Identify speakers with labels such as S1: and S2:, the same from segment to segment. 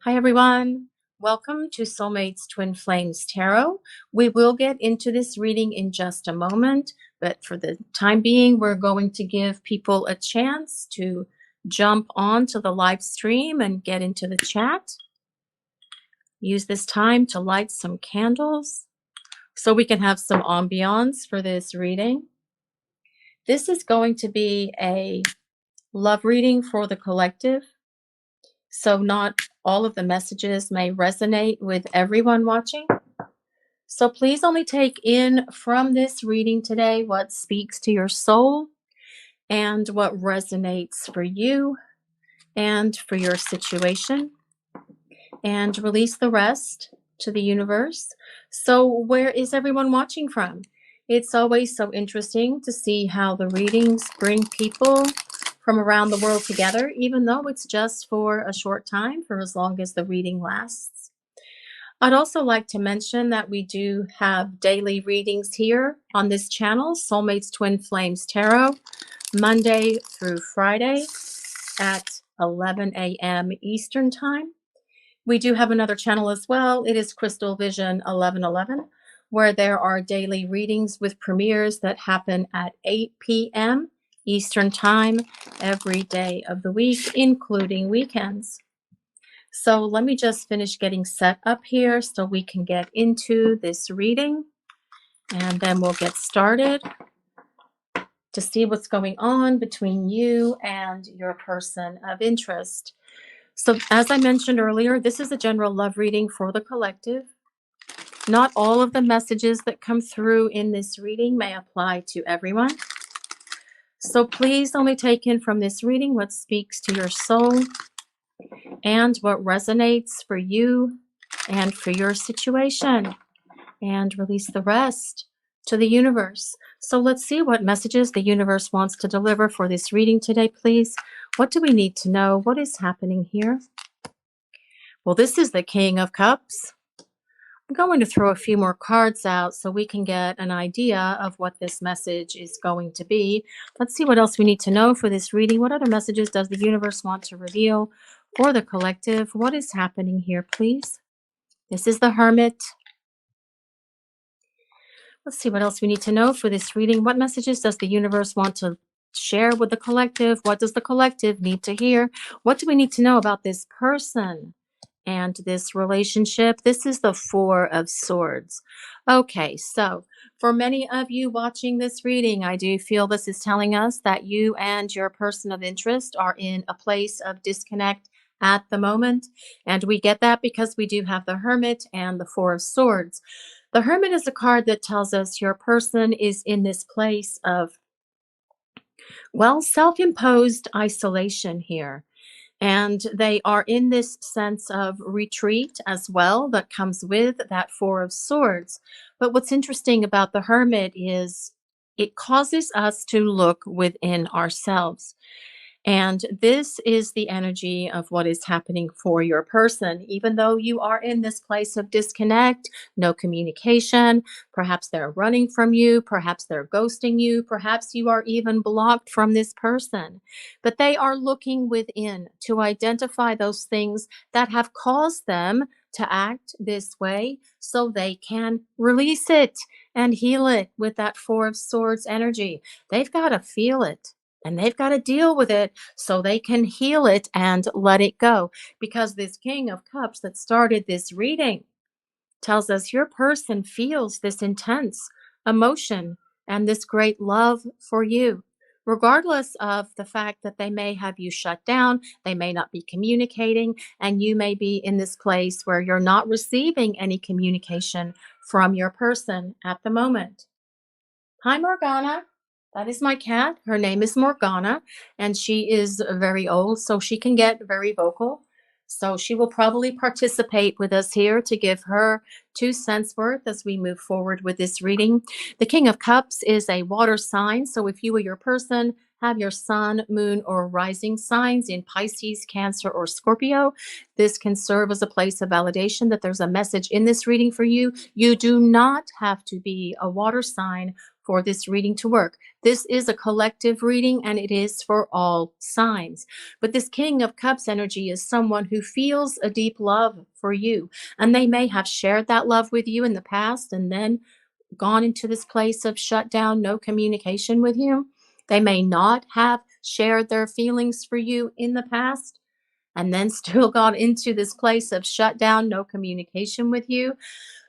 S1: Hi, everyone. Welcome to Soulmates Twin Flames Tarot. We will get into this reading in just a moment, but for the time being, we're going to give people a chance to jump onto the live stream and get into the chat. Use this time to light some candles so we can have some ambiance for this reading. This is going to be a love reading for the collective. So not all of the messages may resonate with everyone watching. So please only take in from this reading today what speaks to your soul and what resonates for you and for your situation, and release the rest to the universe. So where is everyone watching from? It's always so interesting to see how the readings bring people from around the world together, even though it's just for a short time, for as long as the reading lasts. I'd also like to mention that we do have daily readings here on this channel, Soulmates Twin Flames Tarot, Monday through Friday at 11 a.m. Eastern Time. We do have another channel as well. It is Crystal Vision 1111, where there are daily readings with premieres that happen at 8 p.m. Eastern Time every day of the week, including weekends. So let me just finish getting set up here so we can get into this reading, and then we'll get started to see what's going on between you and your person of interest. So as I mentioned earlier, this is a general love reading for the collective. Not all of the messages that come through in this reading may apply to everyone. So please only take in from this reading what speaks to your soul and what resonates for you and for your situation, and release the rest to the universe. So let's see what messages the universe wants to deliver for this reading today, please. What do we need to know? What is happening here? Well, this is the King of Cups. I'm going to throw a few more cards out so we can get an idea of what this message is going to be. Let's see what else we need to know for this reading. What other messages does the universe want to reveal for the collective? What is happening here, please? This is the Hermit. Let's see what else we need to know for this reading. What messages does the universe want to share with the collective? What does the collective need to hear? What do we need to know about this person and this relationship? This is the Four of Swords. Okay, so for many of you watching this reading, I do feel this is telling us that you and your person of interest are in a place of disconnect at the moment. And we get that because we do have the Hermit and the Four of Swords. The Hermit is a card that tells us your person is in this place of, well, self-imposed isolation here. And they are in this sense of retreat as well that comes with that Four of Swords. But what's interesting about the Hermit is it causes us to look within ourselves. And this is the energy of what is happening for your person. Even though you are in this place of disconnect, no communication, perhaps they're running from you, perhaps they're ghosting you, perhaps you are even blocked from this person. But they are looking within to identify those things that have caused them to act this way so they can release it and heal it with that Four of Swords energy. They've got to feel it. And they've got to deal with it so they can heal it and let it go. Because this King of Cups that started this reading tells us your person feels this intense emotion and this great love for you, regardless of the fact that they may have you shut down, they may not be communicating, and you may be in this place where you're not receiving any communication from your person at the moment. Hi, Morgana. That is my cat. Her name is Morgana, and she is very old, so she can get very vocal. So she will probably participate with us here to give her 2 cents worth as we move forward with this reading. The King of Cups is a water sign, so if you or your person have your sun, moon, or rising signs in Pisces, Cancer, or Scorpio, this can serve as a place of validation that there's a message in this reading for you. You do not have to be a water sign for this reading to work. This is a collective reading and it is for all signs. But this King of Cups energy is someone who feels a deep love for you. And they may have shared that love with you in the past and then gone into this place of shut down, no communication with you. They may not have shared their feelings for you in the past and then still got into this place of shut down, no communication with you.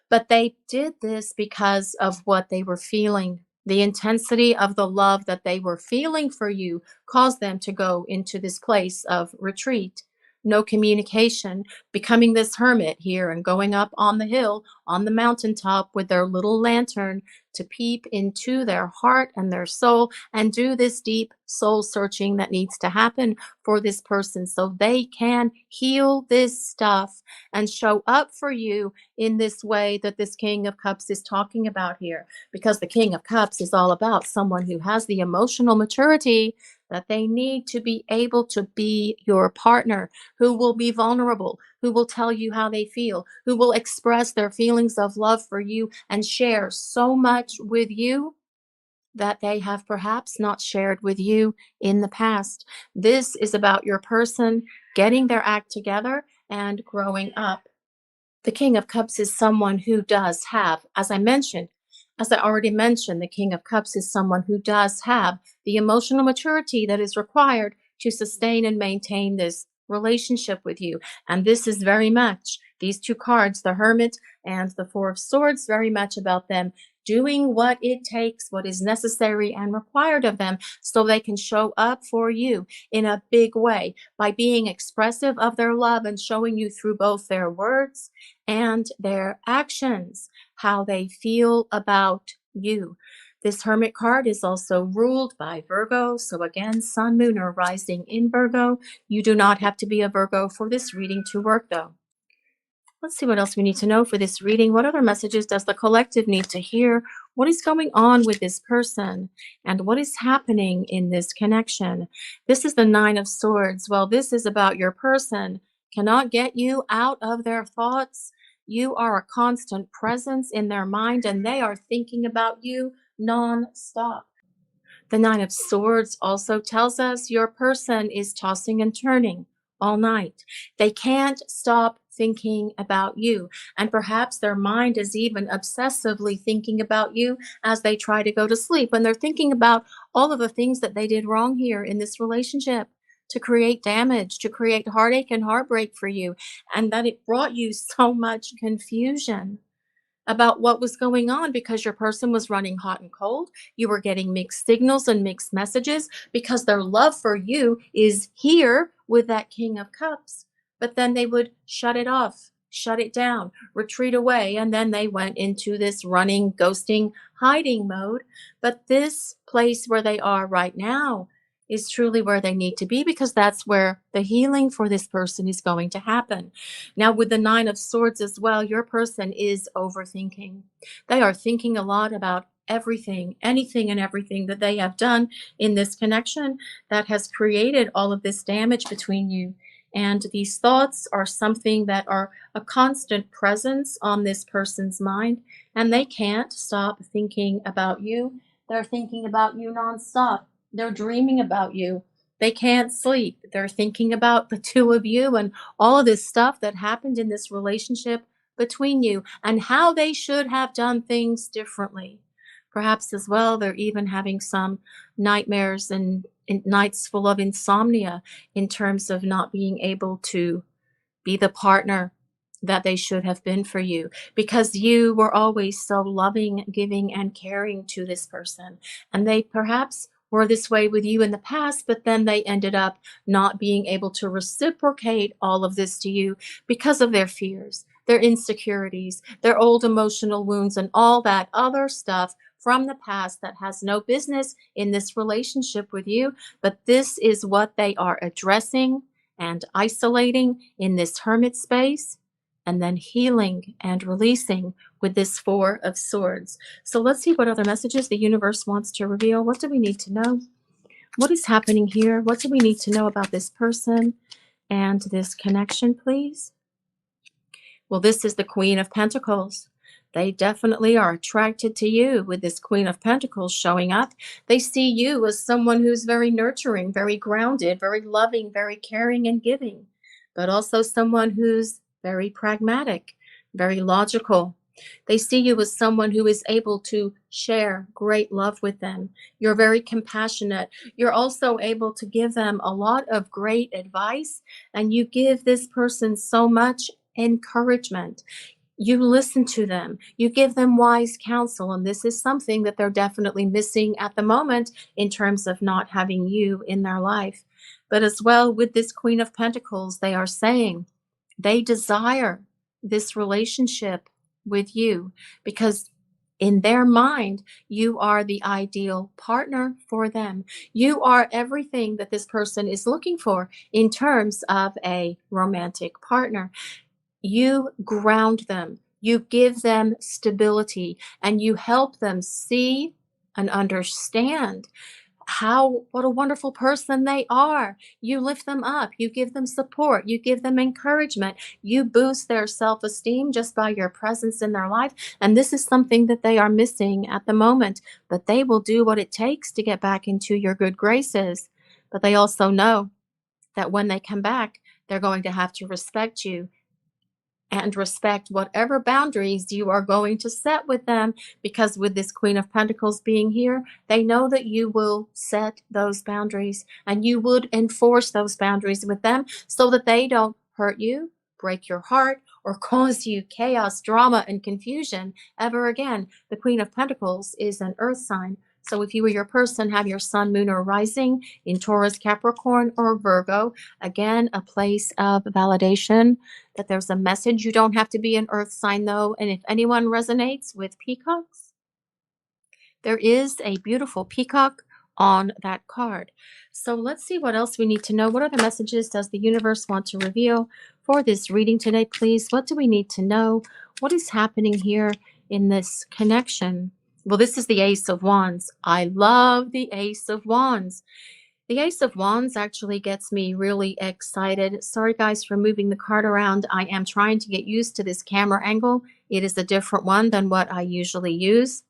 S1: But they did this because of what they were feeling. The intensity of the love that they were feeling for you caused them to go into this place of retreat, no communication, becoming this hermit here and going up on the hill, on the mountaintop with their little lantern to peep into their heart and their soul and do this deep soul searching that needs to happen for this person so they can heal this stuff and show up for you in this way that this King of Cups is talking about here. Because the King of Cups is all about someone who has the emotional maturity that they need to be able to be your partner, who will be vulnerable, who will tell you how they feel, who will express their feelings of love for you and share so much with you that they have perhaps not shared with you in the past. This is about your person getting their act together and growing up. The King of Cups is someone who does have, as I already mentioned, the King of Cups is someone who does have the emotional maturity that is required to sustain and maintain this relationship with you. And this is very much, these two cards, the Hermit and the Four of Swords, very much about them doing what it takes, what is necessary and required of them so they can show up for you in a big way by being expressive of their love and showing you through both their words and their actions how they feel about you. This Hermit card is also ruled by Virgo. So again, Sun, Moon, or Rising in Virgo. You do not have to be a Virgo for this reading to work though. Let's see what else we need to know for this reading. What other messages does the collective need to hear? What is going on with this person? And what is happening in this connection? This is the Nine of Swords. Well, this is about your person. Cannot get you out of their thoughts. You are a constant presence in their mind, and they are thinking about you non-stop. The Nine of Swords also tells us your person is tossing and turning all night. They can't stop thinking about you. And perhaps their mind is even obsessively thinking about you as they try to go to sleep. And they're thinking about all of the things that they did wrong here in this relationship to create damage, to create heartache and heartbreak for you, and that it brought you so much confusion about what was going on because your person was running hot and cold. You were getting mixed signals and mixed messages because their love for you is here with that King of Cups. But then they would shut it off, shut it down, retreat away, and then they went into this running, ghosting, hiding mode. But this place where they are right now is truly where they need to be because that's where the healing for this person is going to happen. Now, with the Nine of Swords as well, your person is overthinking. They are thinking a lot about everything, anything and everything that they have done in this connection that has created all of this damage between you. And these thoughts are something that are a constant presence on this person's mind, and they can't stop thinking about you. They're thinking about you nonstop. They're dreaming about you. They can't sleep. They're thinking about the two of you and all of this stuff that happened in this relationship between you and how they should have done things differently. Perhaps as well, they're even having some nightmares and nights full of insomnia in terms of not being able to be the partner that they should have been for you because you were always so loving, giving, and caring to this person. And they perhaps were this way with you in the past, but then they ended up not being able to reciprocate all of this to you because of their fears, their insecurities, their old emotional wounds, and all that other stuff from the past that has no business in this relationship with you. But this is what they are addressing and isolating in this hermit space, and then healing and releasing with this Four of Swords. So let's see what other messages the universe wants to reveal. What do we need to know? What is happening here? What do we need to know about this person and this connection, please? Well, this is the Queen of Pentacles. They definitely are attracted to you with this Queen of Pentacles showing up. They see you as someone who's very nurturing, very grounded, very loving, very caring and giving, but also someone who's very pragmatic, very logical. They see you as someone who is able to share great love with them. You're very compassionate. You're also able to give them a lot of great advice, and you give this person so much encouragement. You listen to them, you give them wise counsel, and this is something that they're definitely missing at the moment in terms of not having you in their life. But as well, with this Queen of Pentacles, they are saying they desire this relationship with you because in their mind, you are the ideal partner for them. You are everything that this person is looking for in terms of a romantic partner. You ground them, you give them stability, and you help them see and understand what a wonderful person they are. You lift them up, you give them support, you give them encouragement, you boost their self-esteem just by your presence in their life. And this is something that they are missing at the moment, but they will do what it takes to get back into your good graces. But they also know that when they come back, they're going to have to respect you and respect whatever boundaries you are going to set with them, because with this Queen of Pentacles being here, they know that you will set those boundaries and you would enforce those boundaries with them so that they don't hurt you, break your heart, or cause you chaos, drama, and confusion ever again. The Queen of Pentacles is an earth sign. So if you or your person have your sun, moon, or rising in Taurus, Capricorn, or Virgo, again, a place of validation that there's a message. You don't have to be an earth sign though. And if anyone resonates with peacocks, there is a beautiful peacock on that card. So let's see what else we need to know. What other messages does the universe want to reveal for this reading today, please? What do we need to know? What is happening here in this connection? Well, this is the Ace of Wands. I love the Ace of Wands. The Ace of Wands actually gets me really excited. Sorry, guys, for moving the card around. I am trying to get used to this camera angle. It is a different one than what I usually use.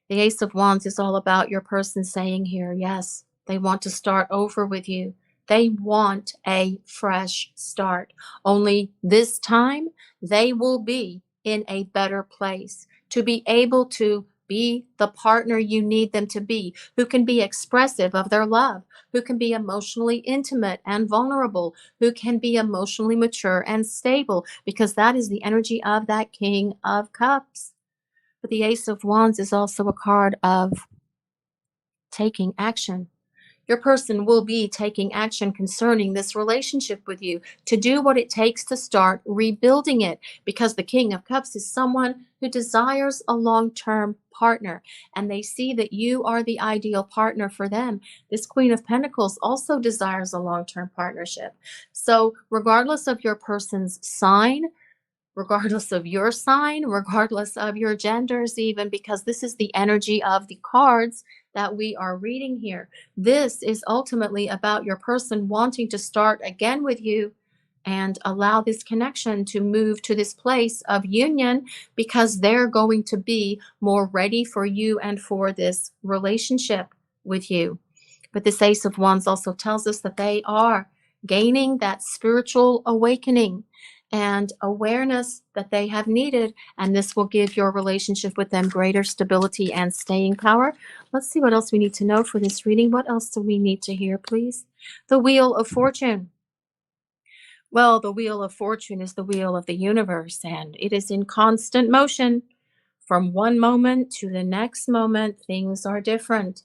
S1: The Ace of Wands is all about your person saying here, yes, they want to start over with you. They want a fresh start. Only this time, they will be in a better place to be able to be the partner you need them to be, who can be expressive of their love, who can be emotionally intimate and vulnerable, who can be emotionally mature and stable, because that is the energy of that King of Cups. But the Ace of Wands is also a card of taking action. Your person will be taking action concerning this relationship with you to do what it takes to start rebuilding it, because the King of Cups is someone who desires a long-term partner, and they see that you are the ideal partner for them. This Queen of Pentacles also desires a long-term partnership. So regardless of your person's sign, regardless of your sign, regardless of your genders, even, because this is the energy of the cards that we are reading here. This is ultimately about your person wanting to start again with you and allow this connection to move to this place of union, because they're going to be more ready for you and for this relationship with you. But this Ace of Wands also tells us that they are gaining that spiritual awakening and awareness that they have needed, and this will give your relationship with them greater stability and staying power. Let's see what else we need to know for this reading. What else do we need to hear, please? The Wheel of Fortune. Well, the Wheel of Fortune is the wheel of the universe, and it is in constant motion. From one moment to the next moment, things are different.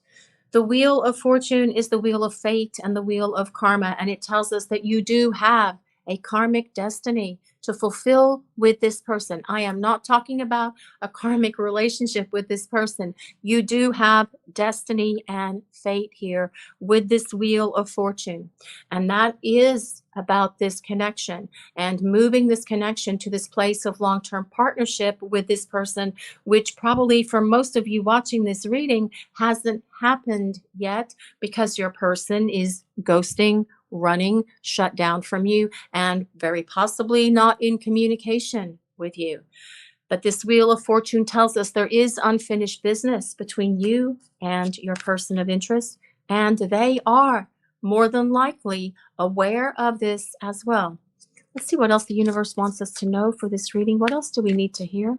S1: The Wheel of Fortune is the wheel of fate and the wheel of karma, and it tells us that you do have a karmic destiny to fulfill with this person. I am not talking about a karmic relationship with this person. You do have destiny and fate here with this Wheel of Fortune, and that is about this connection and moving this connection to this place of long-term partnership with this person, which probably for most of you watching this reading hasn't happened yet, because your person is ghosting, running, shut down from you, and very possibly not in communication with you. But this Wheel of Fortune tells us there is unfinished business between you and your person of interest, and they are more than likely aware of this as well. Let's see what else the universe wants us to know for this reading. What else do we need to hear?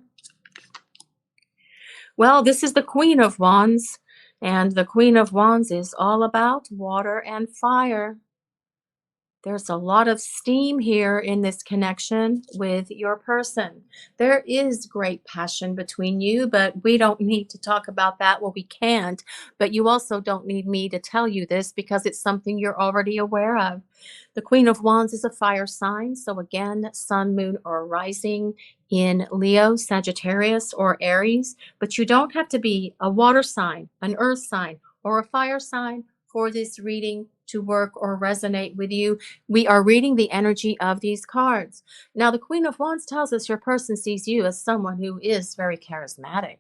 S1: Well, this is the Queen of Wands, and the Queen of Wands is all about water and fire. There's a lot of steam here in this connection with your person. There is great passion between you, but we don't need to talk about that. Well, we can't, but you also don't need me to tell you this because it's something you're already aware of. The Queen of Wands is a fire sign. So again, sun, moon, or rising in Leo, Sagittarius, or Aries, but you don't have to be a water sign, an earth sign, or a fire sign for this reading to work or resonate with you. We are reading the energy of these cards. Now, the Queen of Wands tells us your person sees you as someone who is very charismatic.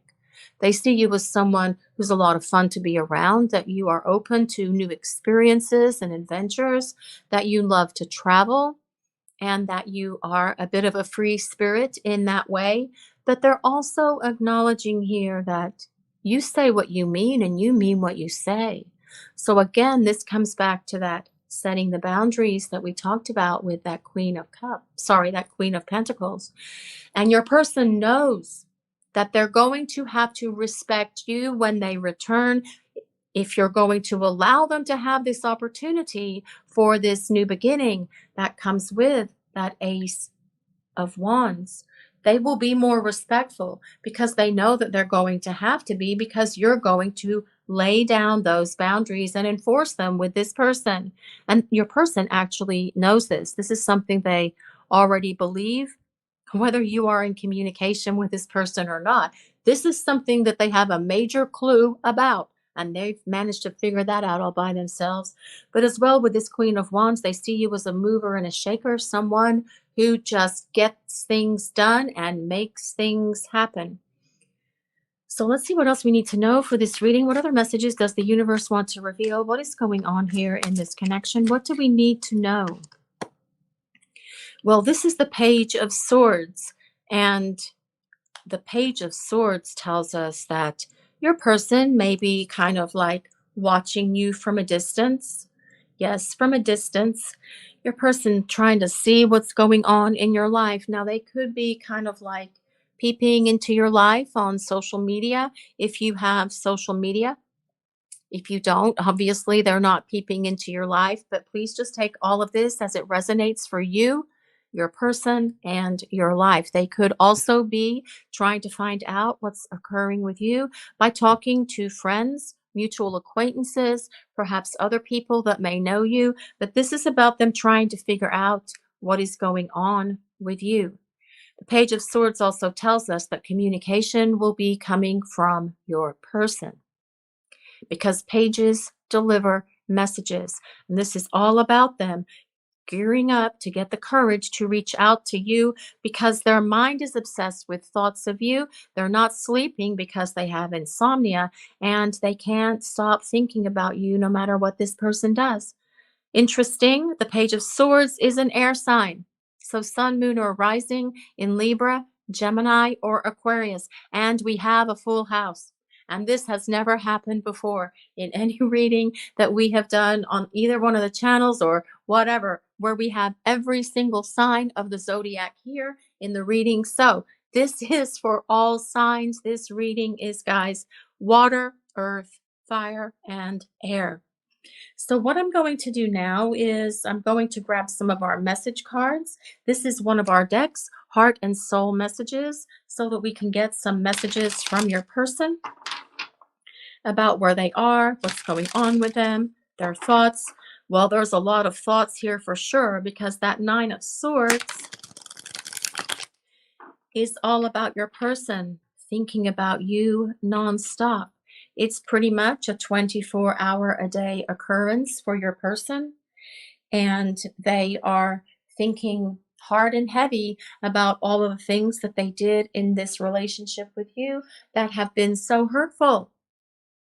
S1: They see you as someone who's a lot of fun to be around, that you are open to new experiences and adventures, that you love to travel, and that you are a bit of a free spirit in that way. But they're also acknowledging here that you say what you mean and you mean what you say. So again, this comes back to that setting the boundaries that we talked about with that Queen of that Queen of Pentacles. And your person knows that they're going to have to respect you when they return. If you're going to allow them to have this opportunity for this new beginning that comes with that Ace of Wands, they will be more respectful because they know that they're going to have to be, because you're going to lay down those boundaries and enforce them with this person. And your person actually knows this. This is something they already believe, whether you are in communication with this person or not. This is something that they have a major clue about, and they've managed to figure that out all by themselves. But as well, with this Queen of Wands, they see you as a mover and a shaker, someone who just gets things done and makes things happen. So let's see what else we need to know for this reading. What other messages does the universe want to reveal? What is going on here in this connection? What do we need to know? Well, this is the Page of Swords, and the Page of Swords tells us that your person may be kind of like watching you from a distance. Yes, from a distance. Your person trying to see what's going on in your life. Now, they could be kind of like peeping into your life on social media, if you have social media. If you don't, obviously, they're not peeping into your life, but please just take all of this as it resonates for you, your person, and your life. They could also be trying to find out what's occurring with you by talking to friends, mutual acquaintances, perhaps other people that may know you, but this is about them trying to figure out what is going on with you. The Page of Swords also tells us that communication will be coming from your person, because pages deliver messages. And this is all about them gearing up to get the courage to reach out to you, because their mind is obsessed with thoughts of you. They're not sleeping because they have insomnia, and they can't stop thinking about you no matter what this person does. Interesting, the Page of Swords is an air sign. So sun, moon, or rising in Libra, Gemini, or Aquarius. And we have a full house. And this has never happened before in any reading that we have done on either one of the channels or whatever, where we have every single sign of the zodiac here in the reading. So this is for all signs. This reading is, guys, water, earth, fire, and air. So what I'm going to do now is I'm going to grab some of our message cards. This is one of our decks, Heart and Soul Messages, so that we can get some messages from your person about where they are, what's going on with them, their thoughts. Well, there's a lot of thoughts here for sure, because that Nine of Swords is all about your person thinking about you nonstop. It's pretty much a 24-hour-a-day occurrence for your person, and they are thinking hard and heavy about all of the things that they did in this relationship with you that have been so hurtful,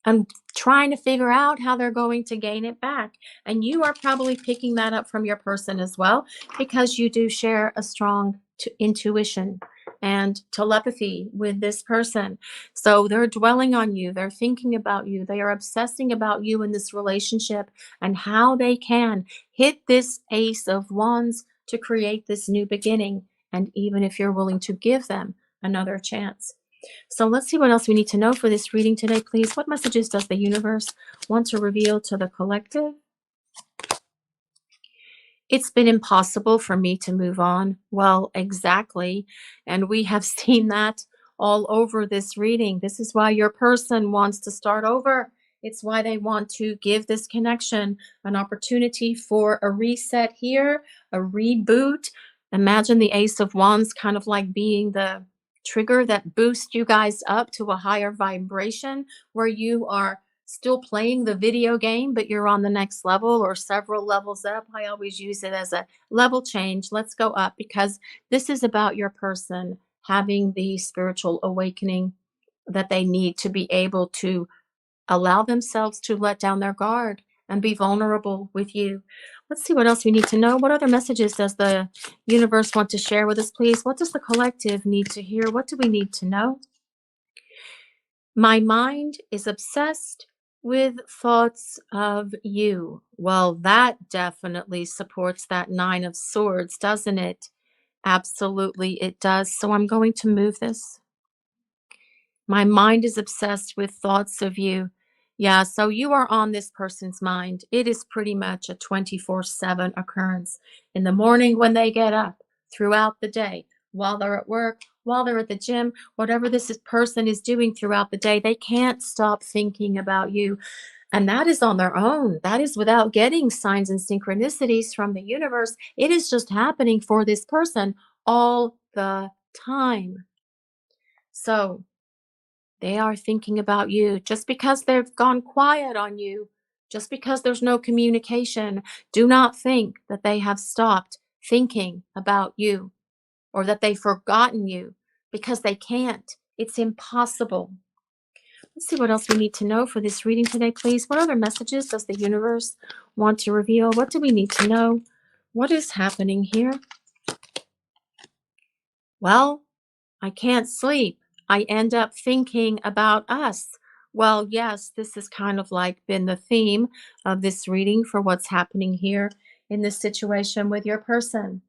S1: and trying to figure out how they're going to gain it back. And you are probably picking that up from your person as well, because you do share a strong intuition. and telepathy with this person. So they're dwelling on you, they're thinking about you, they are obsessing about you in this relationship and how they can hit this Ace of Wands to create this new beginning. And even if you're willing to give them another chance. So let's see what else we need to know for this reading today, please. What messages does the universe want to reveal to the collective? It's been impossible for me to move on. Well, exactly. And we have seen that all over this reading. This is why your person wants to start over. It's why they want to give this connection an opportunity for a reset here, a reboot. Imagine the Ace of Wands kind of like being the trigger that boosts you guys up to a higher vibration where you are still playing the video game, but you're on the next level or several levels up. I always use it as a level change. Let's go up because this is about your person having the spiritual awakening that they need to be able to allow themselves to let down their guard and be vulnerable with you. Let's see what else we need to know. What other messages does the universe want to share with us, please? What does the collective need to hear? What do we need to know? My mind is obsessed with thoughts of you. Well, that definitely supports that Nine of Swords, doesn't it? Absolutely, it does. So I'm going to move this. My mind is obsessed with thoughts of you. Yeah, so you are on this person's mind. It is pretty much a 24/7 occurrence. In the morning when they get up, throughout the day, while they're at work, while they're at the gym, whatever person is doing throughout the day, they can't stop thinking about you. And that is on their own. That is without getting signs and synchronicities from the universe. It is just happening for this person all the time. So, they are thinking about you. Just because they've gone quiet on you, just because there's no communication, do not think that they have stopped thinking about you or that they've forgotten you because they can't. It's impossible. Let's see what else we need to know for this reading today, please. What other messages does the universe want to reveal? What do we need to know? What is happening here? Well, I can't sleep. I end up thinking about us. Well, yes, this has kind of like been the theme of this reading for what's happening here in this situation with your person.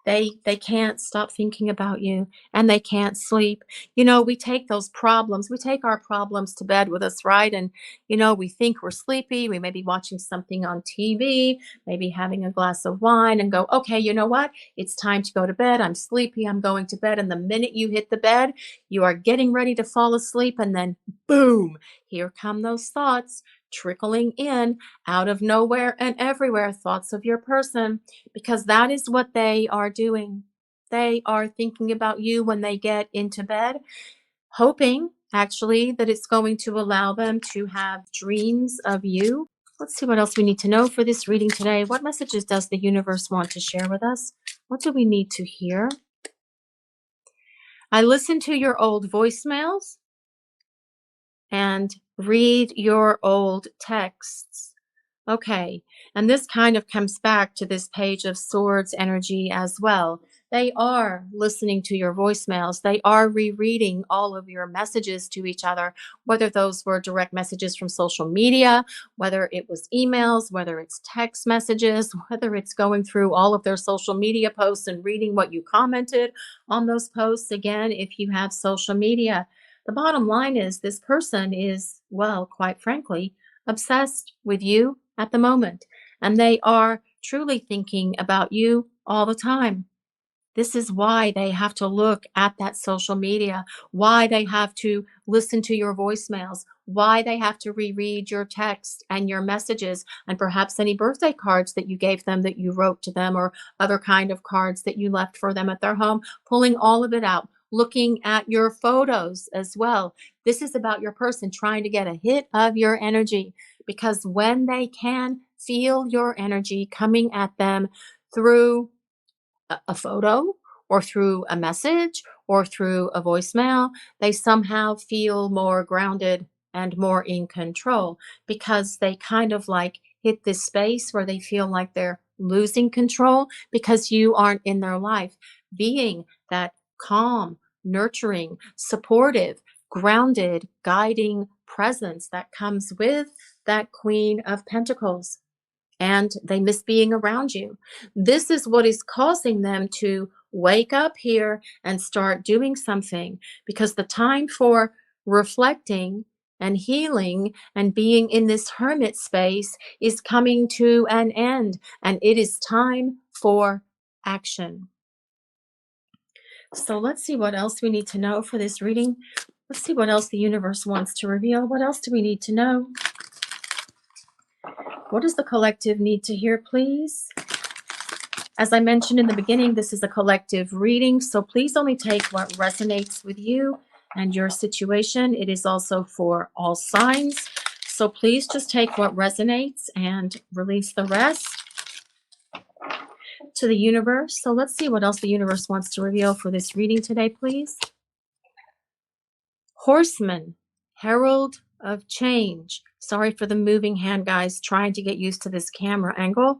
S1: They can't stop thinking about you and they can't sleep. We take we take our problems to bed with us, right? And we think we're sleepy, we may be watching something on TV, maybe having a glass of wine and go, "Okay, you know what? It's time to go to bed. I'm sleepy. I'm going to bed." And the minute you hit the bed, you are getting ready to fall asleep and then boom, here come those thoughts trickling in out of nowhere and everywhere, thoughts of your person, because that is what they are doing. They are thinking about you when they get into bed, hoping actually that it's going to allow them to have dreams of you. Let's see what else we need to know for this reading today. What messages does the universe want to share with us? What do we need to hear? I listen to your old voicemails and read your old texts. Okay, and this kind of comes back to this Page of Swords energy as well. They are listening to your voicemails. They are rereading all of your messages to each other, whether those were direct messages from social media, whether it was emails, whether it's text messages, whether it's going through all of their social media posts and reading what you commented on those posts. Again, if you have social media, the bottom line is this person is, well, quite frankly, obsessed with you at the moment, and they are truly thinking about you all the time. This is why they have to look at that social media, why they have to listen to your voicemails, why they have to reread your text and your messages, and perhaps any birthday cards that you gave them that you wrote to them, or other kind of cards that you left for them at their home, pulling all of it out, looking at your photos as well. This is about your person trying to get a hit of your energy, because when they can feel your energy coming at them through a photo or through a message or through a voicemail, they somehow feel more grounded and more in control, because they kind of like hit this space where they feel like they're losing control because you aren't in their life, being that calm, nurturing, supportive, grounded, guiding presence that comes with that Queen of Pentacles. And they miss being around you. This is what is causing them to wake up here and start doing something, because the time for reflecting and healing and being in this hermit space is coming to an end, and it is time for action. So let's see what else we need to know for this reading. Let's see what else the universe wants to reveal. What else do we need to know? What does the collective need to hear, please? As I mentioned in the beginning, this is a collective reading, so please only take what resonates with you and your situation. It is also for all signs, so please just take what resonates and release the rest to the universe. So let's see what else the universe wants to reveal for this reading today, please. Horseman, herald of change. Sorry for the moving hand, guys, trying to get used to this camera angle.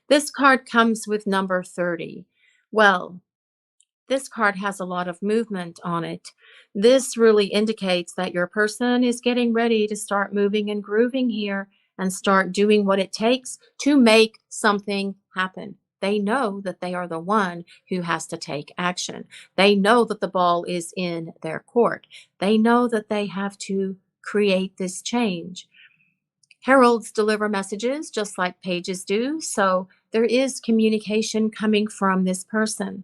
S1: This card comes with number 30. Well, this card has a lot of movement on it. This really indicates that your person is getting ready to start moving and grooving here and start doing what it takes to make something happen. They know that they are the one who has to take action. They know that the ball is in their court. They know that they have to create this change. Heralds deliver messages just like pages do, so there is communication coming from this person,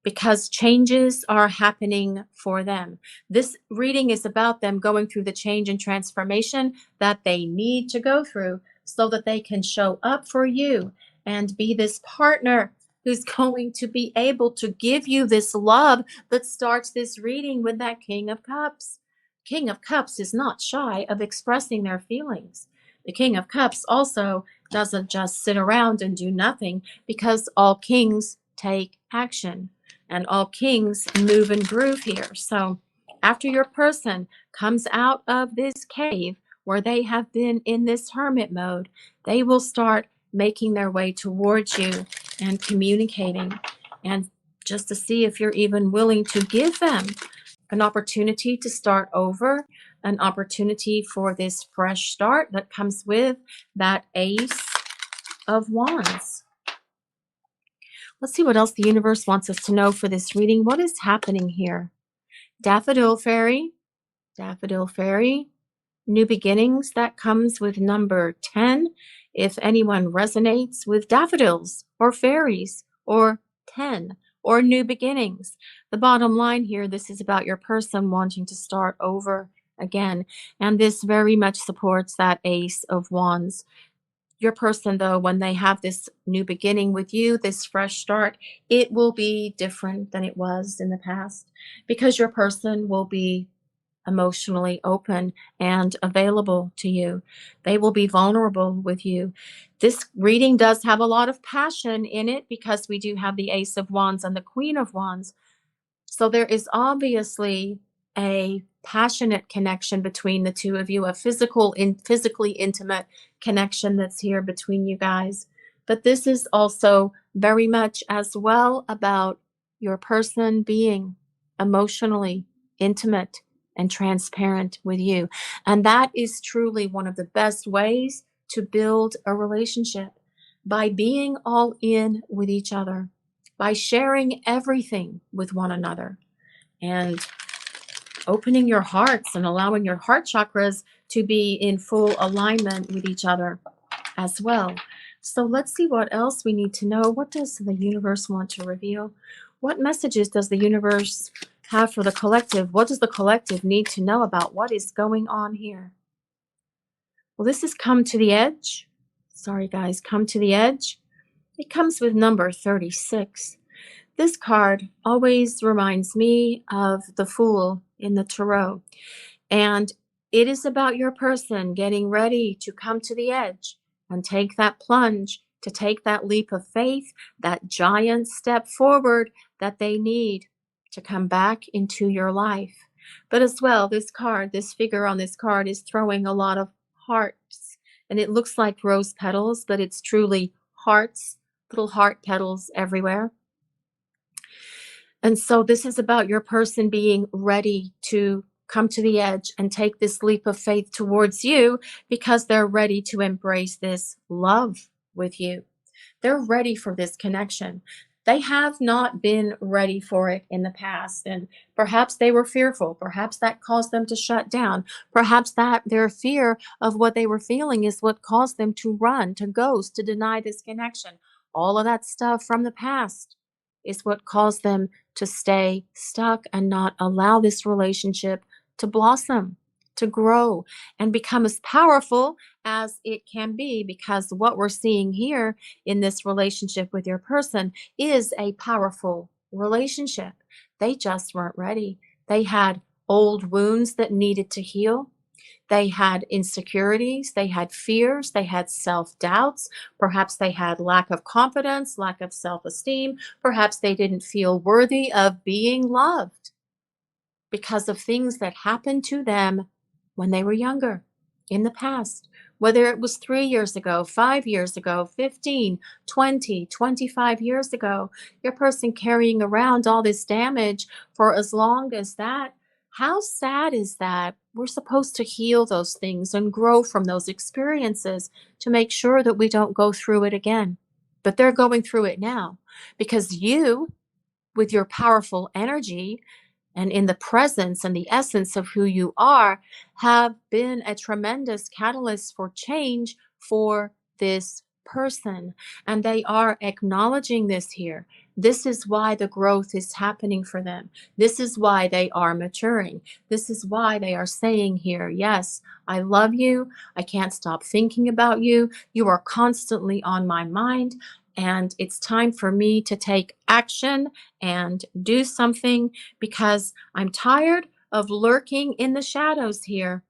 S1: because changes are happening for them. This reading is about them going through the change and transformation that they need to go through so that they can show up for you and be this partner who's going to be able to give you this love that starts this reading with that King of Cups. King of Cups is not shy of expressing their feelings. The King of Cups also doesn't just sit around and do nothing, because all kings take action. And all kings move and groove here. So after your person comes out of this cave where they have been in this hermit mode, they will start making their way towards you and communicating, and just to see if you're even willing to give them an opportunity to start over, an opportunity for this fresh start that comes with that Ace of Wands. Let's see what else the universe wants us to know for this reading. What is happening here? Daffodil Fairy, Daffodil Fairy, new beginnings. That comes with number 10. If anyone resonates with daffodils or fairies or 10 or new beginnings, the bottom line here, this is about your person wanting to start over again. And this very much supports that Ace of Wands. Your person, though, when they have this new beginning with you, this fresh start, it will be different than it was in the past, because your person will be emotionally open and available to you. They will be vulnerable with you. This reading does have a lot of passion in it, because we do have the Ace of Wands and the Queen of Wands. So there is obviously a passionate connection between the two of you, a physically intimate connection that's here between you guys. But this is also very much as well about your person being emotionally intimate and transparent with you. And that is truly one of the best ways to build a relationship, by being all in with each other, by sharing everything with one another, and opening your hearts and allowing your heart chakras to be in full alignment with each other as well. So let's see what else we need to know. What does the universe want to reveal? What messages does the universe have for the collective? What does the collective need to know about what is going on here? Well, this has come to the edge. Sorry, guys, come to the edge. It comes with number 36. This card always reminds me of the Fool in the Tarot. And it is about your person getting ready to come to the edge and take that plunge, to take that leap of faith, that giant step forward that they need to come back into your life. But as well, this card, this figure on this card is throwing a lot of hearts. And it looks like rose petals, but it's truly hearts, little heart petals everywhere. And so this is about your person being ready to come to the edge and take this leap of faith towards you because they're ready to embrace this love with you. They're ready for this connection. They have not been ready for it in the past, and perhaps they were fearful. Perhaps that caused them to shut down. Perhaps that their fear of what they were feeling is what caused them to run, to ghost, to deny this connection. All of that stuff from the past is what caused them to stay stuck and not allow this relationship to blossom, to grow, and become as powerful as it can be. Because what we're seeing here in this relationship with your person is a powerful relationship. They just weren't ready. They had old wounds that needed to heal. They had insecurities, they had fears, they had self doubts. Perhaps they had lack of confidence, lack of self esteem. Perhaps they didn't feel worthy of being loved because of things that happened to them when they were younger in the past, whether it was 3 years ago, 5 years ago, 15, 20, 25 years ago. Your person carrying around all this damage for as long as that. How sad is that? We're supposed to heal those things and grow from those experiences to make sure that we don't go through it again. But they're going through it now because you, with your powerful energy, and in the presence and the essence of who you are, have been a tremendous catalyst for change for this person. And they are acknowledging this here. This is why the growth is happening for them. This is why they are maturing. This is why they are saying here, yes, I love you. I can't stop thinking about you. You are constantly on my mind. And it's time for me to take action and do something because I'm tired of lurking in the shadows here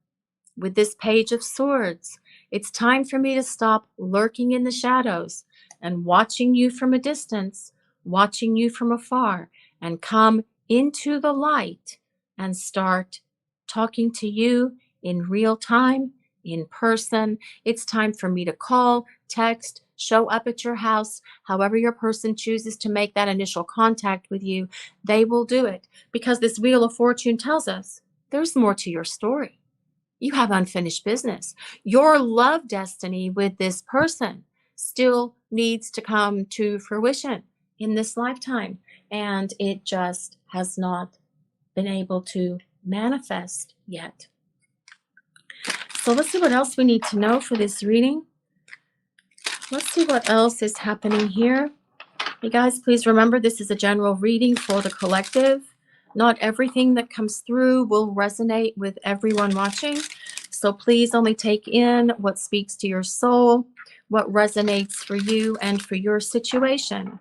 S1: with this Page of Swords. It's time for me to stop lurking in the shadows and watching you from a distance, watching you from afar, and come into the light and start talking to you in real time, in person. It's time for me to call, text, show up at your house, however your person chooses to make that initial contact with you. They will do it because this Wheel of Fortune tells us there's more to your story. You have unfinished business. Your love destiny with this person still needs to come to fruition in this lifetime, and it just has not been able to manifest yet. So let's see what else we need to know for this reading. Let's see what else is happening here. You guys, please remember this is a general reading for the collective. Not everything that comes through will resonate with everyone watching. So please only take in what speaks to your soul, what resonates for you and for your situation,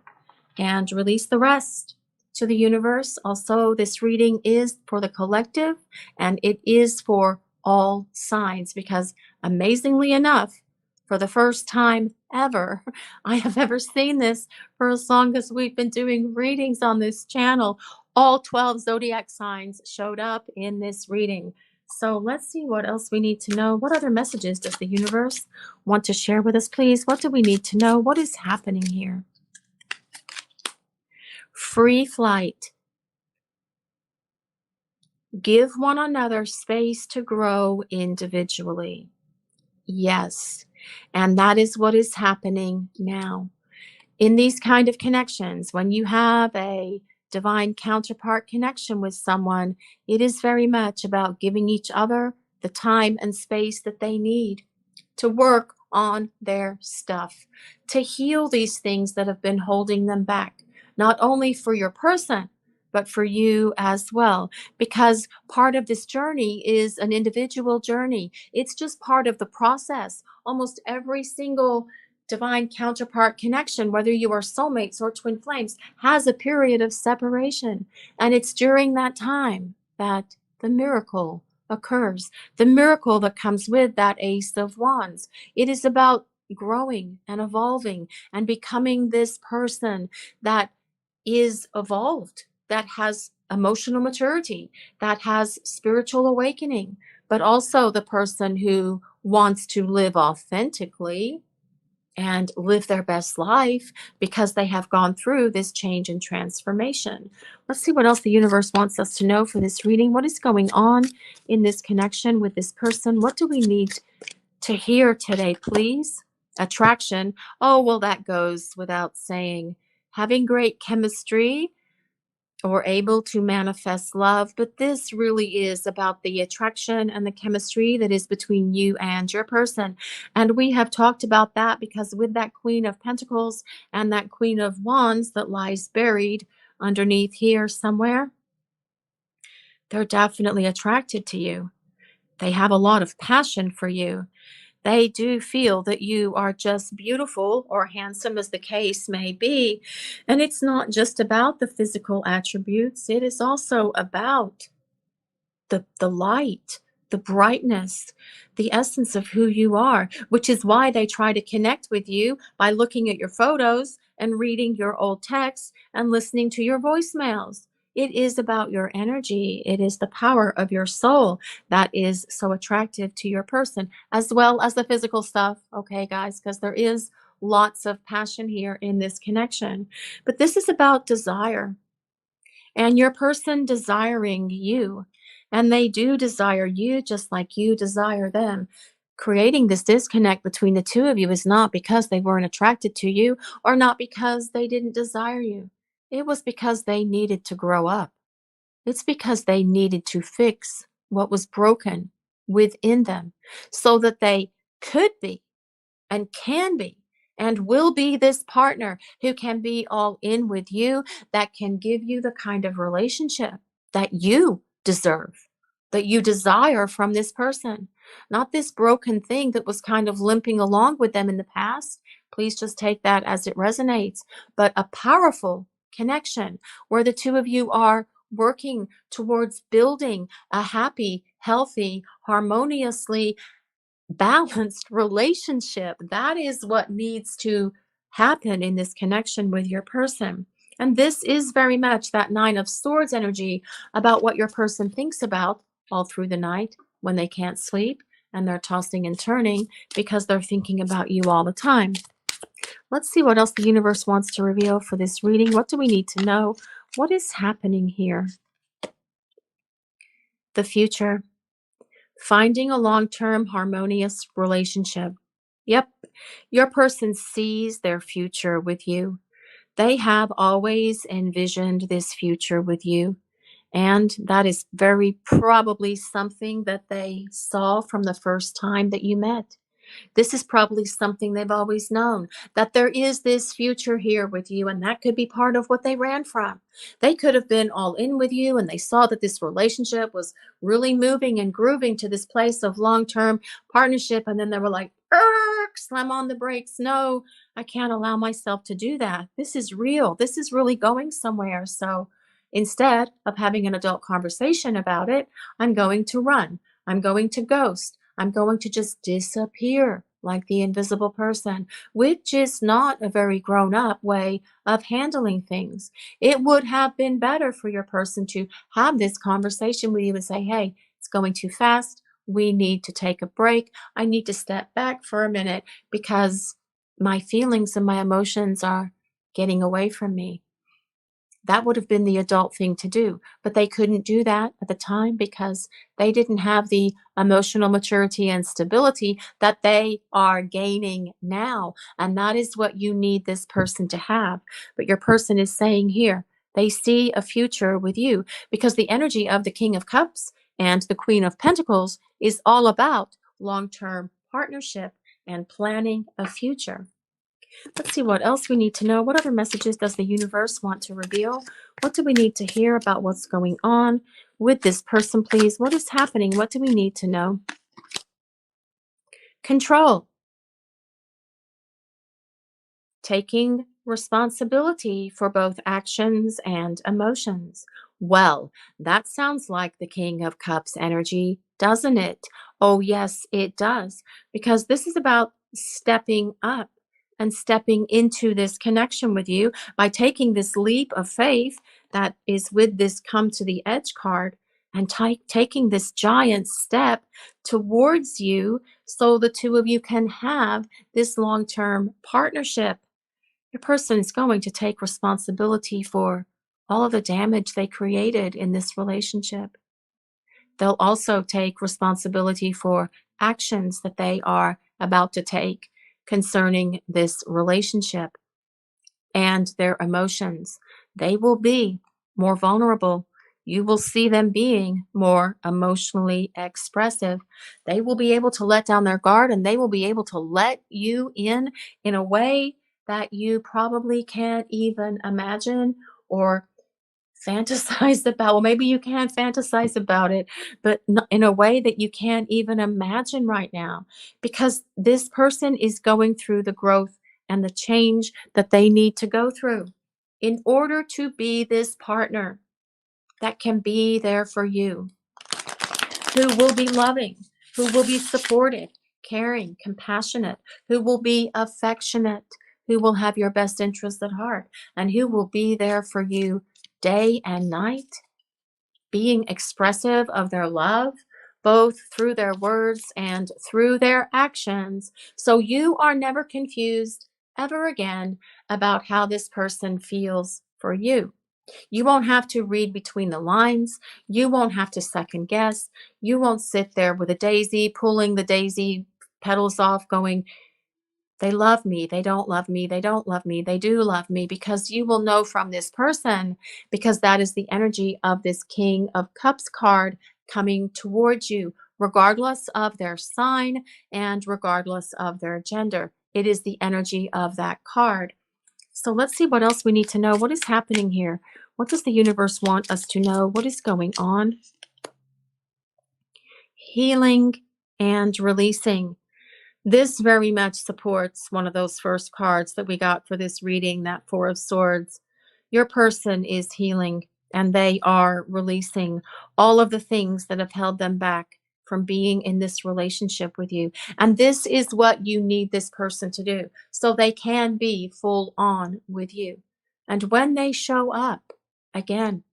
S1: and release the rest to the universe. Also, this reading is for the collective and it is for all signs because amazingly enough, for the first time ever, I have ever seen this for as long as we've been doing readings on this channel. All 12 zodiac signs showed up in this reading. So let's see what else we need to know. What other messages does the universe want to share with us, please? What do we need to know? What is happening here? Free flight. Give one another space to grow individually. Yes. And that is what is happening now. In these kind of connections, when you have a divine counterpart connection with someone, it is very much about giving each other the time and space that they need to work on their stuff, to heal these things that have been holding them back, not only for your person, but for you as well. Because part of this journey is an individual journey. It's just part of the process. Almost every single divine counterpart connection, whether you are soulmates or twin flames, has a period of separation. And it's during that time that the miracle occurs. The miracle that comes with that Ace of Wands. It is about growing and evolving and becoming this person that is evolved, that has emotional maturity, that has spiritual awakening, but also the person who wants to live authentically and live their best life because they have gone through this change and transformation. Let's see what else the universe wants us to know for this reading. What is going on in this connection with this person? What do we need to hear today, please? Attraction. Oh, well, that goes without saying. Having great chemistry or able to manifest love, but this really is about the attraction and the chemistry that is between you and your person. And we have talked about that because with that Queen of Pentacles and that Queen of Wands that lies buried underneath here somewhere, they're definitely attracted to you. They have a lot of passion for you. They do feel that you are just beautiful or handsome, as the case may be. And it's not just about the physical attributes, it is also about the light, the brightness, the essence of who you are, which is why they try to connect with you by looking at your photos and reading your old texts and listening to your voicemails. It is about your energy. It is the power of your soul that is so attractive to your person, as well as the physical stuff. Okay, guys, because there is lots of passion here in this connection. But this is about desire and your person desiring you. And they do desire you just like you desire them. Creating this disconnect between the two of you is not because they weren't attracted to you or not because they didn't desire you. It was because they needed to grow up. It's because they needed to fix what was broken within them so that they could be and can be and will be this partner who can be all in with you, that can give you the kind of relationship that you deserve, that you desire from this person, not this broken thing that was kind of limping along with them in the past. Please just take that as it resonates, but a powerful connection where the two of you are working towards building a happy, healthy, harmoniously balanced relationship. That is what needs to happen in this connection with your person. And this is very much that Nine of Swords energy about what your person thinks about all through the night when they can't sleep and they're tossing and turning because they're thinking about you all the time. Let's see what else the universe wants to reveal for this reading. What do we need to know? What is happening here? The future. Finding a long-term harmonious relationship. Yep, your person sees their future with you. They have always envisioned this future with you. And that is very probably something that they saw from the first time that you met. This is probably something they've always known, that there is this future here with you, and that could be part of what they ran from. They could have been all in with you, and they saw that this relationship was really moving and grooving to this place of long-term partnership, and then they were like, "Erk, slam on the brakes. No, I can't allow myself to do that. This is real. This is really going somewhere." So instead of having an adult conversation about it, I'm going to run. I'm going to ghost. I'm going to just disappear like the invisible person, which is not a very grown up way of handling things. It would have been better for your person to have this conversation with you and say, "Hey, it's going too fast. We need to take a break. I need to step back for a minute because my feelings and my emotions are getting away from me." That would have been the adult thing to do, but they couldn't do that at the time because they didn't have the emotional maturity and stability that they are gaining now. And that is what you need this person to have. But your person is saying here, they see a future with you because the energy of the King of Cups and the Queen of Pentacles is all about long-term partnership and planning a future. Let's see what else we need to know. What other messages does the universe want to reveal? What do we need to hear about what's going on with this person, please? What is happening? What do we need to know? Control. Taking responsibility for both actions and emotions. Well, that sounds like the King of Cups energy, doesn't it? Oh, yes, it does. Because this is about stepping up and stepping into this connection with you by taking this leap of faith that is with this come to the edge card. and taking this giant step towards you so the two of you can have this long term partnership. Your person is going to take responsibility for all of the damage they created in this relationship. They'll also take responsibility for actions that they are about to take concerning this relationship and their emotions. They will be more vulnerable. You will see them being more emotionally expressive. They will be able to let down their guard and they will be able to let you in a way that you probably can't even imagine or fantasize about. Well, maybe you can fantasize about it, but in a way that you can't even imagine right now, because this person is going through the growth and the change that they need to go through in order to be this partner that can be there for you, who will be loving, who will be supportive, caring, compassionate, who will be affectionate, who will have your best interests at heart, and who will be there for you day and night, being expressive of their love, both through their words and through their actions. So you are never confused ever again about how this person feels for you. You won't have to read between the lines. You won't have to second guess. You won't sit there with a daisy, pulling the daisy petals off, going, they love me, they don't love me, they don't love me, they do love me, because you will know from this person, because that is the energy of this King of Cups card coming towards you, regardless of their sign and regardless of their gender. It is the energy of that card. So let's see what else we need to know. What is happening here? What does the universe want us to know? What is going on? Healing and releasing. This very much supports one of those first cards that we got for this reading, that Four of Swords. Your person is healing and they are releasing all of the things that have held them back from being in this relationship with you. And this is what you need this person to do so they can be full on with you. And when they show up, again,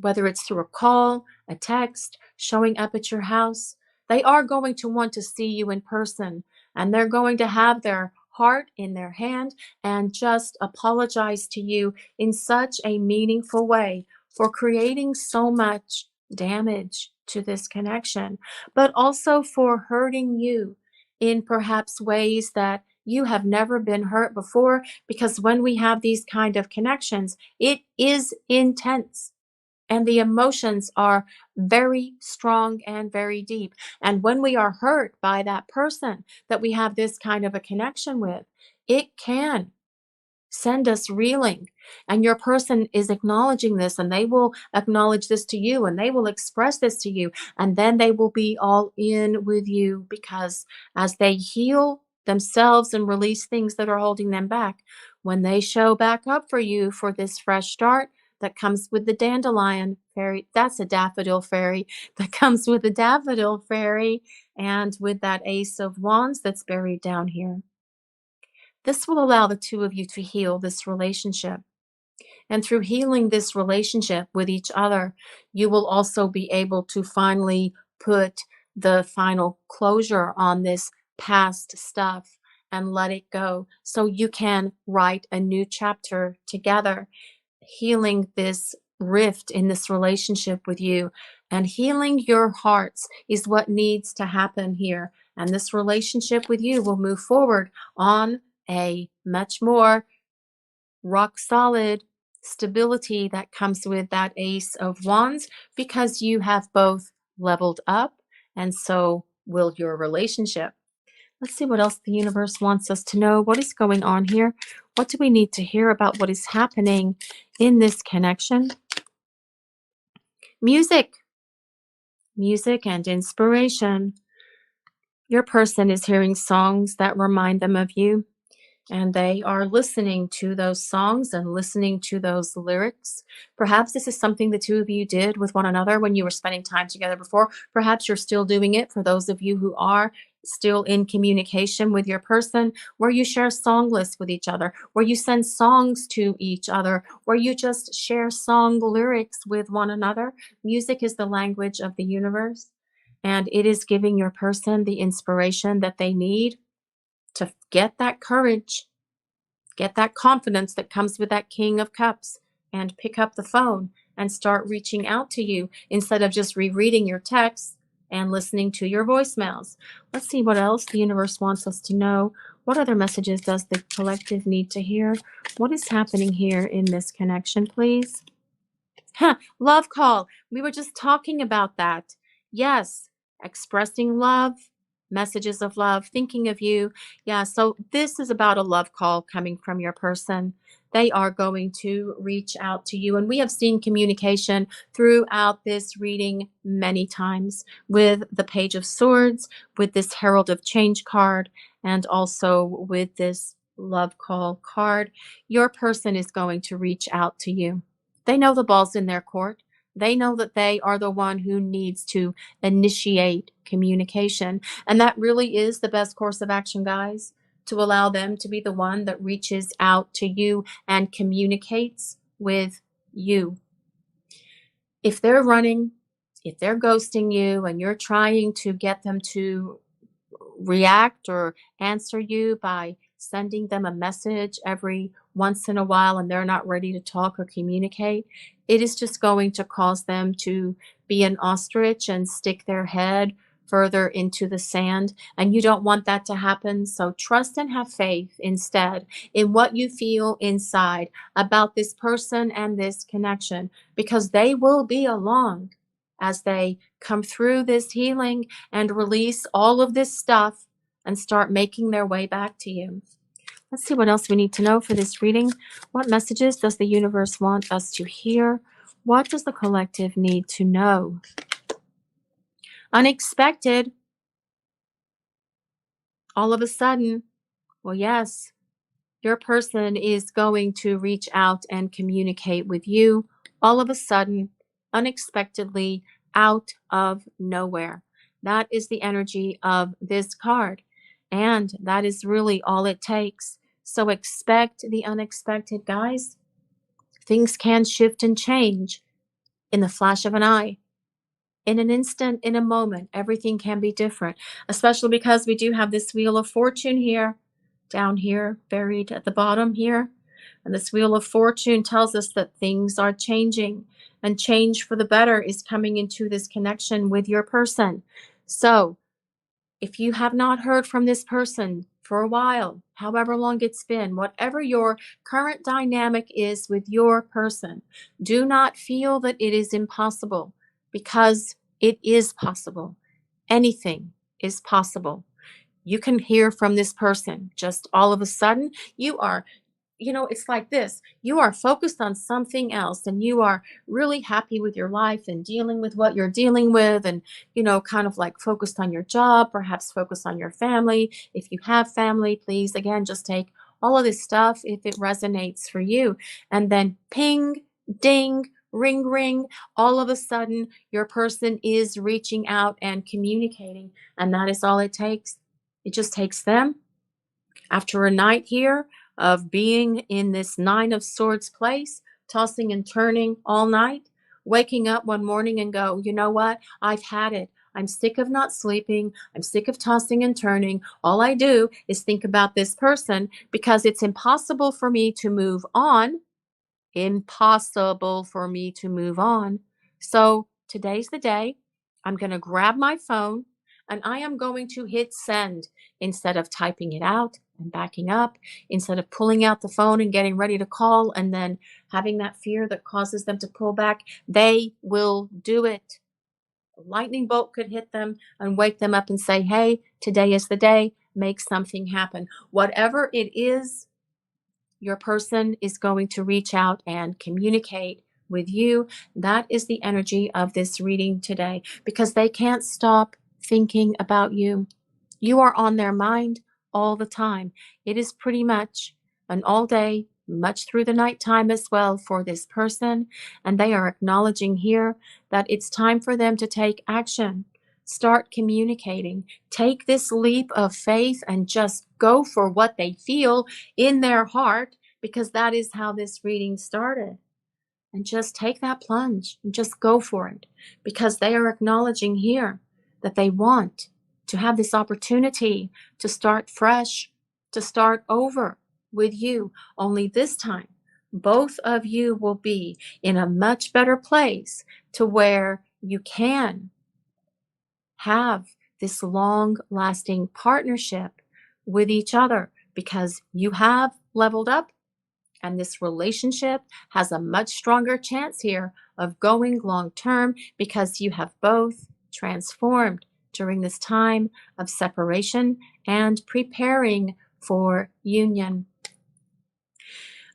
S1: whether it's through a call, a text, showing up at your house, they are going to want to see you in person, and they're going to have their heart in their hand and just apologize to you in such a meaningful way for creating so much damage to this connection, but also for hurting you in perhaps ways that you have never been hurt before, because when we have these kind of connections, it is intense and the emotions are very strong and very deep. And when we are hurt by that person that we have this kind of a connection with, it can send us reeling. And your person is acknowledging this, and they will acknowledge this to you, and they will express this to you, and then they will be all in with you, because as they heal themselves and release things that are holding them back, when they show back up for you for this fresh start that comes with the dandelion fairy, that's a daffodil fairy, that comes with the daffodil fairy and with that ace of wands that's buried down here. This will allow the two of you to heal this relationship. And through healing this relationship with each other, you will also be able to finally put the final closure on this past stuff and let it go so you can write a new chapter together. Healing this rift in this relationship with you and healing your hearts is what needs to happen here. And this relationship with you will move forward on a much more rock solid stability that comes with that Ace of Wands, because you have both leveled up, and so will your relationship. Let's see what else the universe wants us to know. What is going on here? What do we need to hear about what is happening in this connection? Music. Music and inspiration. Your person is hearing songs that remind them of you, and they are listening to those songs and listening to those lyrics. Perhaps this is something the two of you did with one another when you were spending time together before. Perhaps you're still doing it for those of you who are still in communication with your person, where you share song lists with each other, where you send songs to each other, where you just share song lyrics with one another. Music is the language of the universe, and it is giving your person the inspiration that they need to get that courage, get that confidence that comes with that King of Cups, and pick up the phone and start reaching out to you instead of just rereading your texts and listening to your voicemails. Let's see what else the universe wants us to know. What other messages does the collective need to hear? What is happening here in this connection, please? Love call. We were just talking about that. Yes, expressing love, messages of love, thinking of you. Yeah, so this is about a love call coming from your person. They are going to reach out to you. And we have seen communication throughout this reading many times with the Page of Swords, with this Herald of Change card, and also with this love call card. Your person is going to reach out to you. They know the ball's in their court. They know that they are the one who needs to initiate communication. And that really is the best course of action, guys, to allow them to be the one that reaches out to you and communicates with you. If they're running, if they're ghosting you and you're trying to get them to react or answer you by sending them a message every once in a while and they're not ready to talk or communicate, it is just going to cause them to be an ostrich and stick their head further into the sand. And you don't want that to happen. So trust and have faith instead in what you feel inside about this person and this connection, because they will be along as they come through this healing and release all of this stuff and start making their way back to you. Let's see what else we need to know for this reading. What messages does the universe want us to hear? What does the collective need to know? Unexpected. All of a sudden. Well, yes, your person is going to reach out and communicate with you all of a sudden, unexpectedly, out of nowhere. That is the energy of this card. And that is really all it takes. So expect the unexpected, guys. Things can shift and change in the flash of an eye. In an instant, in a moment, everything can be different, especially because we do have this Wheel of Fortune here, down here, buried at the bottom here. And this Wheel of Fortune tells us that things are changing, and change for the better is coming into this connection with your person. So if you have not heard from this person for a while, however long it's been, whatever your current dynamic is with your person, do not feel that it is impossible, because it is possible. Anything is possible. You can hear from this person just all of a sudden. You are, it's like this. You are focused on something else and you are really happy with your life and dealing with what you're dealing with, and, kind of like focused on your job, perhaps focused on your family. If you have family, please, again, just take all of this stuff if it resonates for you. And then ping, ding, ring, ring, all of a sudden your person is reaching out and communicating. And that is all it takes. It just takes them, after a night here of being in this Nine of Swords place, tossing and turning all night, waking up one morning and go, you know what? I've had it. I'm sick of not sleeping. I'm sick of tossing and turning. All I do is think about this person because it's impossible for me to move on. Impossible for me to move on. So today's the day. I'm going to grab my phone and I am going to hit send instead of typing it out and backing up, instead of pulling out the phone and getting ready to call and then having that fear that causes them to pull back. They will do it. A lightning bolt could hit them and wake them up and say, hey, today is the day. Make something happen. Whatever it is, your person is going to reach out and communicate with you. That is the energy of this reading today, because they can't stop thinking about you. You are on their mind all the time. It is pretty much an all day, much through the nighttime as well for this person. And they are acknowledging here that it's time for them to take action. start communicating. Take this leap of faith and just go for what they feel in their heart, because that is how this reading started. And just take that plunge and just go for it, because they are acknowledging here that they want to have this opportunity to start fresh, to start over with you. Only this time, both of you will be in a much better place to where you can have this long lasting partnership with each other, because you have leveled up, and this relationship has a much stronger chance here of going long term, because you have both transformed during this time of separation and preparing for union.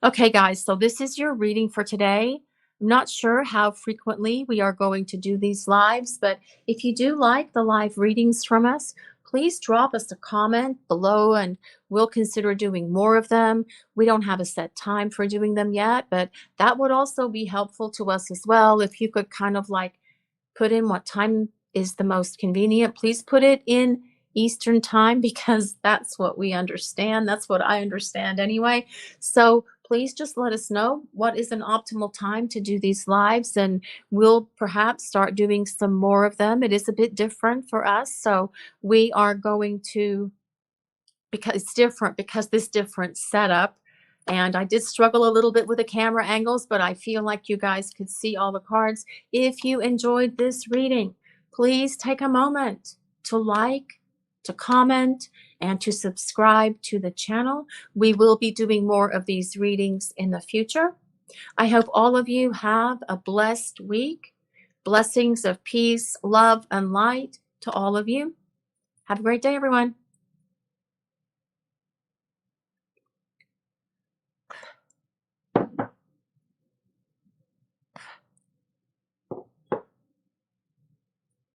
S1: Okay, guys, so this is your reading for today. I'm not sure how frequently we are going to do these lives, but if you do like the live readings from us, please drop us a comment below and we'll consider doing more of them. We don't have a set time for doing them yet, but that would also be helpful to us as well. If you could kind of like put in what time is the most convenient, please put it in Eastern time, because that's what we understand. That's what I understand anyway. So please just let us know what is an optimal time to do these lives, and we'll perhaps start doing some more of them. It is a bit different for us, so we are going to, because it's different, because this different setup. And I did struggle a little bit with the camera angles, but I feel like you guys could see all the cards. If you enjoyed this reading, please take a moment to like, to comment, and to subscribe to the channel. We will be doing more of these readings in the future. I hope all of you have a blessed week. Blessings of peace, love, and light to all of you. Have a great day, everyone.